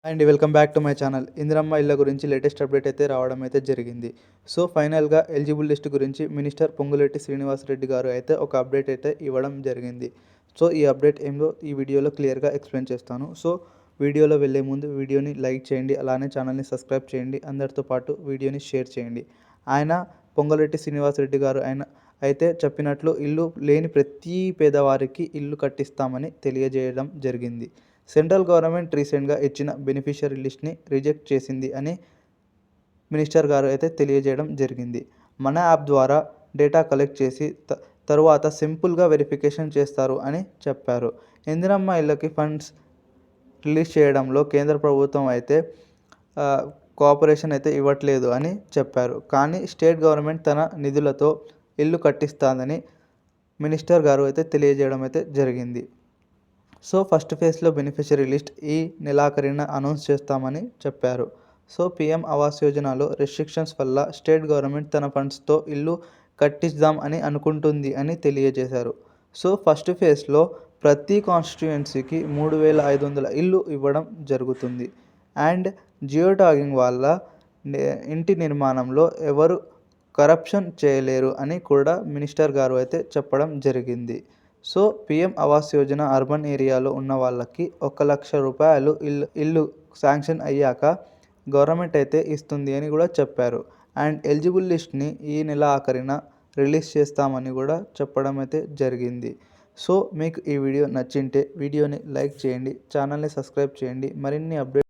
And welcome back to my channel. Indiramma ఇళ్ళ గురించి latest update అయితే రావడం అయితే జరిగింది. సో ఫైనల్గా ఎలిజిబుల్ లిస్ట్ గురించి మినిస్టర్ పొంగులేటి శ్రీనివాసరెడ్డి గారు అయితే ఒక అప్డేట్ అయితే ఇవ్వడం జరిగింది. సో ఈ అప్డేట్ ఏందో ఈ వీడియోలో క్లియర్గా ఎక్స్ప్లెయిన్ చేస్తాను. సో వీడియోలో వెళ్ళే ముందు వీడియోని లైక్ చేయండి, అలానే ఛానల్ని సబ్స్క్రైబ్ చేయండి, అందరితో పాటు వీడియోని షేర్ చేయండి. ఆయన పొంగులేటి శ్రీనివాసరెడ్డి గారు అయితే చెప్పినట్లు ఇల్లు లేని ప్రతి పేదవారికి ఇల్లు కట్టిస్తామని తెలియజేయడం జరిగింది. సెంట్రల్ గవర్నమెంట్ రీసెంట్గా ఇచ్చిన బెనిఫిషియరీ లిస్ట్ని రిజెక్ట్ చేసింది అని మినిస్టర్ గారు అయితే తెలియజేయడం జరిగింది. మన యాప్ ద్వారా డేటా కలెక్ట్ చేసి తరువాత సింపుల్గా వెరిఫికేషన్ చేస్తారు అని చెప్పారు. ఇందిరమ్మ ఇళ్ళకి ఫండ్స్ రిలీజ్ చేయడంలో కేంద్ర ప్రభుత్వం అయితే కోఆపరేషన్ అయితే ఇవ్వట్లేదు అని చెప్పారు. కానీ స్టేట్ గవర్నమెంట్ తన నిధులతో ఇల్లు కట్టిస్తుందని మినిస్టర్ గారు అయితే తెలియజేయడం అయితే జరిగింది. సో ఫస్ట్ ఫేజ్లో బెనిఫిషరీ లిస్ట్ ఈ నెలాఖరున అనౌన్స్ చేస్తామని చెప్పారు. సో పీఎం ఆవాస్ యోజనలో రెస్ట్రిక్షన్స్ వల్ల స్టేట్ గవర్నమెంట్ తన ఫండ్స్తో ఇల్లు కట్టిద్దాం అని అనుకుంటుంది అని తెలియజేశారు. సో ఫస్ట్ ఫేజ్లో ప్రతి కాన్స్టిట్యుయెన్సీకి 3,500 ఇల్లు ఇవ్వడం జరుగుతుంది. అండ్ జియో ట్యాగింగ్ వల్ల ఇంటి నిర్మాణంలో ఎవరు కరప్షన్ చేయలేరు అని కూడా మినిస్టర్ గారు అయితే చెప్పడం జరిగింది. So PM Awas Yojana urban ఏరియాలో ఉన్న వాళ్ళకి 1,00,000 రూపాయలు ఇల్లు శాంక్షన్ అయ్యాక గవర్నమెంట్ అయితే ఇస్తుంది అని కూడా చెప్పారు. అండ్ ఎలిజిబుల్ లిస్ట్ని ఈ నెల ఆఖరిన రిలీజ్ చేస్తామని కూడా చెప్పడం అయితే జరిగింది. సో మీకు ఈ వీడియో నచ్చింటే వీడియోని లైక్ చేయండి, ఛానల్ని సబ్స్క్రైబ్ చేయండి. మరిన్ని అప్డేట్